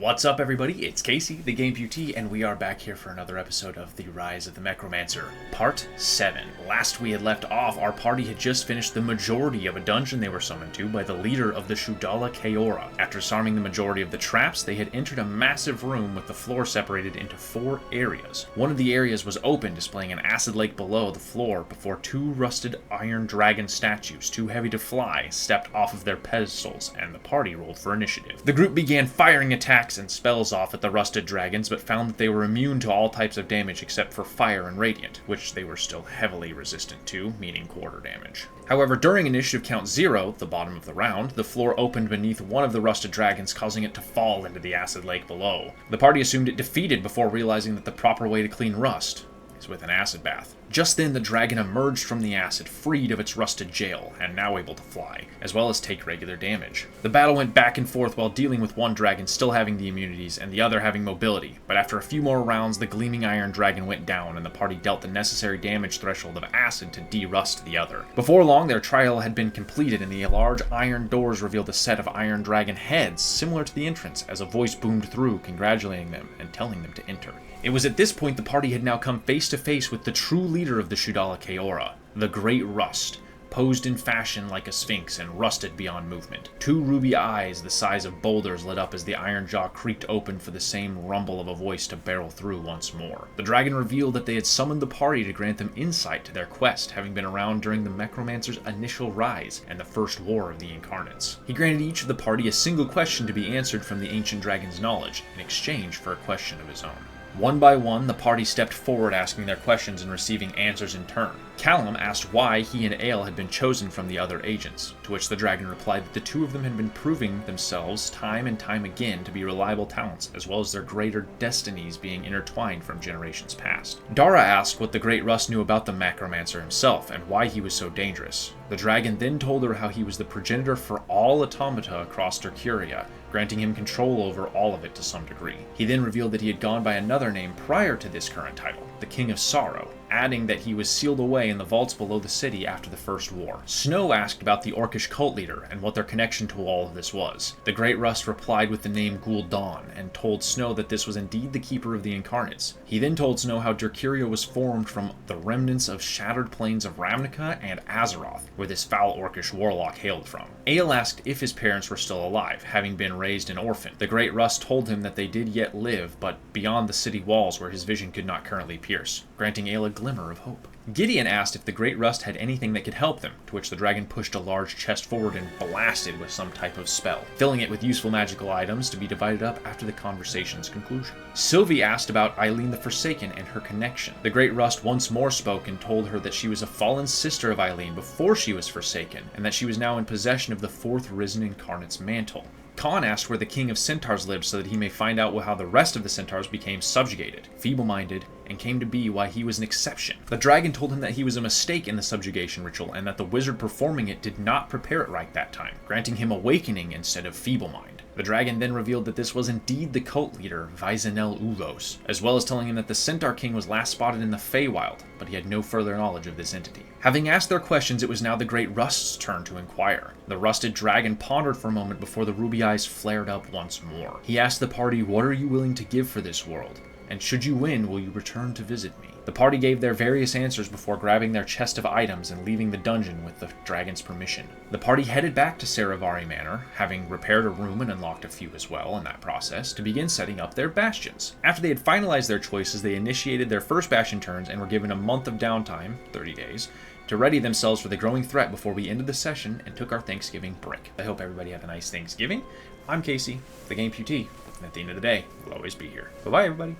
What's up, everybody? It's Casey, the Game Pt, and we are back here for another episode of The Rise of the Mechromancer, Part 7. Last we had left off, our party had just finished the majority of a dungeon they were summoned to by the leader of the Shudala Kaora. After disarming the majority of the traps, they had entered a massive room with the floor separated into 4 areas. One of the areas was open, displaying an acid lake below the floor before 2 rusted iron dragon statues, too heavy to fly, stepped off of their pedestals, and the party rolled for initiative. The group began firing attacks and spells off at the rusted dragons, but found that they were immune to all types of damage except for fire and radiant, which they were still heavily resistant to, meaning quarter damage. However, during initiative count 0, the bottom of the round, the floor opened beneath one of the rusted dragons, causing it to fall into the acid lake below. The party assumed it defeated before realizing that the proper way to clean rust is with an acid bath. Just then, the dragon emerged from the acid, freed of its rusted jail, and now able to fly, as well as take regular damage. The battle went back and forth while dealing with one dragon still having the immunities and the other having mobility, but after a few more rounds, the gleaming iron dragon went down and the party dealt the necessary damage threshold of acid to de-rust the other. Before long, their trial had been completed and the large iron doors revealed a set of iron dragon heads similar to the entrance as a voice boomed through, congratulating them and telling them to enter. It was at this point the party had now come face to face with the true leader of the Shudala Kaora, the Great Rust, posed in fashion like a sphinx and rusted beyond movement. 2 ruby eyes the size of boulders lit up as the iron jaw creaked open for the same rumble of a voice to barrel through once more. The dragon revealed that they had summoned the party to grant them insight to their quest, having been around during the Mechromancer's initial rise and the first war of the Incarnates. He granted each of the party a single question to be answered from the ancient dragon's knowledge, in exchange for a question of his own. One by one, the party stepped forward asking their questions and receiving answers in turn. Callum asked why he and Ale had been chosen from the other agents, to which the dragon replied that the 2 of them had been proving themselves time and time again to be reliable talents, as well as their greater destinies being intertwined from generations past. Dara asked what the Great Rust knew about the Mechromancer himself, and why he was so dangerous. The dragon then told her how he was the progenitor for all automata across Tercuria, granting him control over all of it to some degree. He then revealed that he had gone by another name prior to this current title, the King of Sorrow, adding that he was sealed away in the vaults below the city after the First War. Snow asked about the Orcish cult leader and what their connection to all of this was. The Great Rust replied with the name Gul'dan and told Snow that this was indeed the Keeper of the Incarnates. He then told Snow how Tercuria was formed from the remnants of shattered plains of Ravnica and Azeroth, where this foul Orcish warlock hailed from. Ale asked if his parents were still alive, having been raised an orphan. The Great Rust told him that they did yet live, but beyond the city walls where his vision could not currently pierce, granting Ale a glimmer of hope. Gideon asked if the Great Rust had anything that could help them, to which the dragon pushed a large chest forward and blasted with some type of spell, filling it with useful magical items to be divided up after the conversation's conclusion. Sylvie asked about Eileen the Forsaken and her connection. The Great Rust once more spoke and told her that she was a fallen sister of Eileen before she was forsaken, and that she was now in possession of the 4th Risen Incarnate's mantle. Khan asked where the King of Centaurs lived so that he may find out how the rest of the Centaurs became subjugated, feeble-minded, and came to be why he was an exception. The dragon told him that he was a mistake in the subjugation ritual and that the wizard performing it did not prepare it right that time, granting him awakening instead of feeble mind. The dragon then revealed that this was indeed the cult leader, Vysanel Ulos, as well as telling him that the Centaur King was last spotted in the Feywild, but he had no further knowledge of this entity. Having asked their questions, it was now the Great Rust's turn to inquire. The rusted dragon pondered for a moment before the ruby eyes flared up once more. He asked the party, "What are you willing to give for this world? And should you win, will you return to visit me?" The party gave their various answers before grabbing their chest of items and leaving the dungeon with the dragon's permission. The party headed back to Saravari Manor, having repaired a room and unlocked a few as well in that process, to begin setting up their bastions. After they had finalized their choices, they initiated their first bastion turns and were given a month of downtime, 30 days, to ready themselves for the growing threat before we ended the session and took our Thanksgiving break. I hope everybody had a nice Thanksgiving. I'm Casey, the Game Pt, and at the end of the day, we'll always be here. Bye-bye, everybody.